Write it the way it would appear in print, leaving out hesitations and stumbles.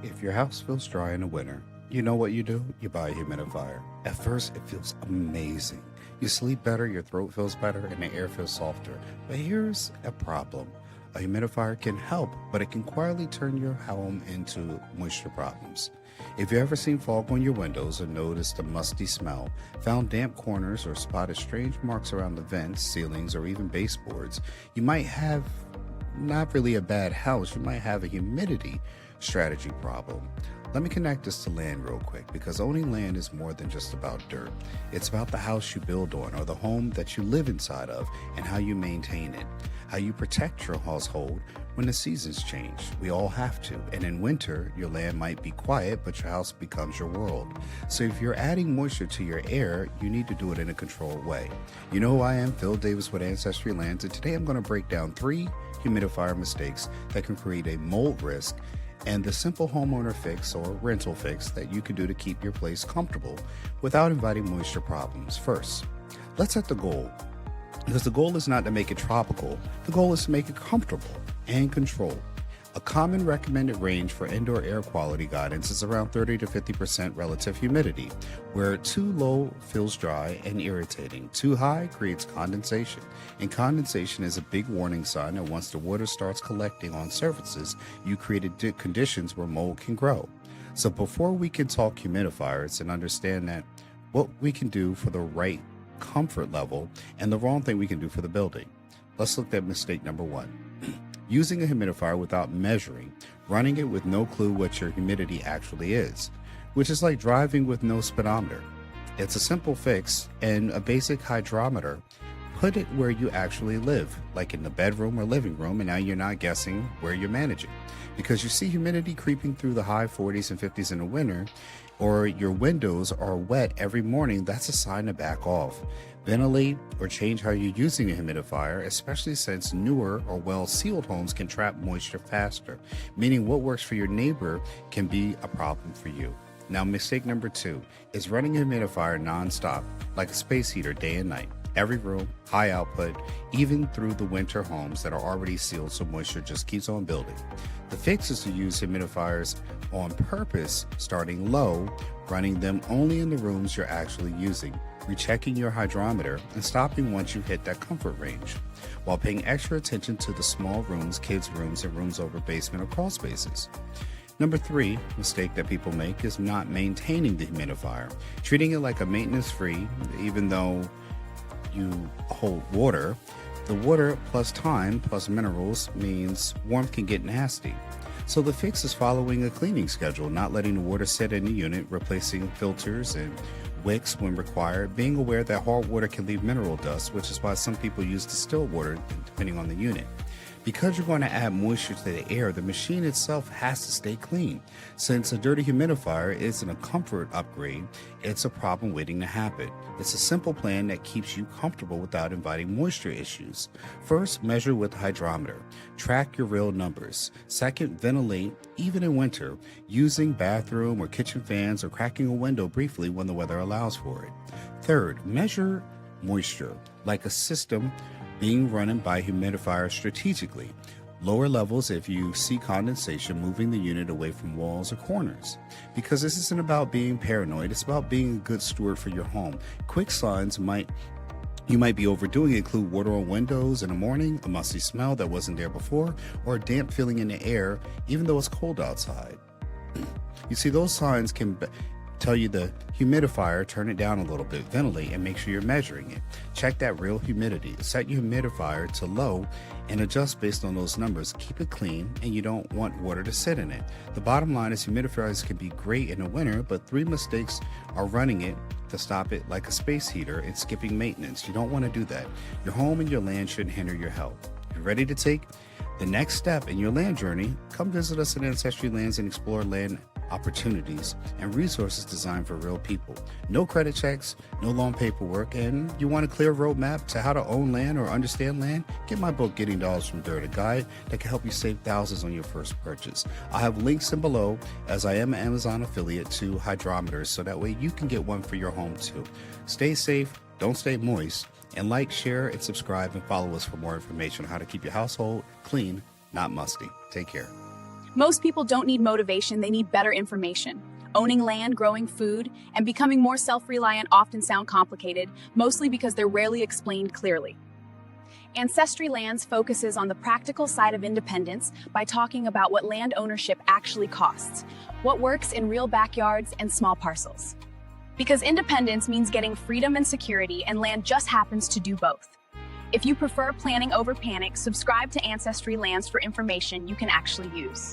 If your house feels dry in the winter, you know what you do? You buy a humidifier. At first, it feels amazing. You sleep better, your throat feels better, and the air feels softer. But here's a problem. A humidifier can help, but it can quietly turn your home into moisture problems. If you ever seen fog on your windows or noticed a musty smell, found damp corners, or spotted strange marks around the vents, ceilings, or even baseboards, you might have not really a bad house, you might have a humidity strategy problem. Let me connect this to land real quick, because owning land is more than just about dirt. It's about the house you build on, or the home that you live inside of, and how you maintain it, how you protect your household when the seasons change. We all have to. And in winter, your land might be quiet, but your house becomes your world. So if you're adding moisture to your air, you need to do it in a controlled way. You know who I am, Phil Davis with Ancestry Lands, and today I'm going to break down 3 humidifier mistakes that can create a mold risk, and the simple homeowner fix or rental fix that you can do to keep your place comfortable without inviting moisture problems. First, let's set the goal. Because the goal is not to make it tropical, the goal is to make it comfortable and controlled. A common recommended range for indoor air quality guidance is around 30 to 50% relative humidity, where too low feels dry and irritating. Too high creates condensation, and condensation is a big warning sign that once the water starts collecting on surfaces, you created conditions where mold can grow. So before we can talk humidifiers and understand that what we can do for the right comfort level and the wrong thing we can do for the building, let's look at mistake number 1. Using a humidifier without measuring, running it with no clue what your humidity actually is, which is like driving with no speedometer. It's a simple fix and a basic hydrometer. Put it where you actually live, like in the bedroom or living room, and now you're not guessing where you're managing. Because you see humidity creeping through the high 40s and 50s in the winter, or your windows are wet every morning, that's a sign to back off. Ventilate or change how you're using a humidifier, especially since newer or well-sealed homes can trap moisture faster, meaning what works for your neighbor can be a problem for you. Now, mistake number 2 is running a humidifier nonstop, like a space heater day and night. Every room, high output, even through the winter homes that are already sealed so moisture just keeps on building. The fix is to use humidifiers on purpose, starting low, running them only in the rooms you're actually using, rechecking your hydrometer, and stopping once you hit that comfort range, while paying extra attention to the small rooms, kids' rooms, and rooms over basement or crawl spaces. Number 3 mistake that people make is not maintaining the humidifier, treating it like a maintenance-free, even though you hold water. The water plus time plus minerals means warmth can get nasty. So the fix is following a cleaning schedule, not letting the water sit in the unit, replacing filters and wicks when required, being aware that hard water can leave mineral dust, which is why some people use distilled water depending on the unit. Because you're going to add moisture to the air, the machine itself has to stay clean. Since a dirty humidifier isn't a comfort upgrade, it's a problem waiting to happen. It's a simple plan that keeps you comfortable without inviting moisture issues. First, measure with hydrometer. Track your real numbers. Second, ventilate, even in winter, using bathroom or kitchen fans or cracking a window briefly when the weather allows for it. Third, measure moisture, like a system being run by humidifier strategically. Lower levels if you see condensation, moving the unit away from walls or corners. Because this isn't about being paranoid, it's about being a good steward for your home. Quick signs you might be overdoing include water on windows in the morning, a musty smell that wasn't there before, or a damp feeling in the air even though it's cold outside. You see, those signs can tell you the humidifier, turn it down a little bit, ventilate, and make sure you're measuring it. Check that real humidity. Set your humidifier to low and adjust based on those numbers. Keep it clean, and you don't want water to sit in it. The bottom line is humidifiers can be great in the winter, but 3 mistakes are running it to stop it like a space heater and skipping maintenance. You don't want to do that. Your home and your land shouldn't hinder your health. If you're ready to take the next step in your land journey, come visit us at Ancestry Lands and explore land opportunities and resources designed for real people. No credit checks, no long paperwork, and you want a clear roadmap to how to own land or understand land? Get my book, Getting Dollars from Dirt, a guide that can help you save thousands on your first purchase. I have links in below, as I am an Amazon affiliate, to hydrometers, so that way you can get one for your home too. Stay safe, don't stay moist, and like, share, and subscribe, and follow us for more information on how to keep your household clean, not musty. Take care. Most people don't need motivation, they need better information. Owning land, growing food, and becoming more self-reliant often sound complicated, mostly because they're rarely explained clearly. Ancestry Lands focuses on the practical side of independence by talking about what land ownership actually costs, what works in real backyards and small parcels. Because independence means getting freedom and security, and land just happens to do both. If you prefer planning over panic, subscribe to Ancestry Lands for information you can actually use.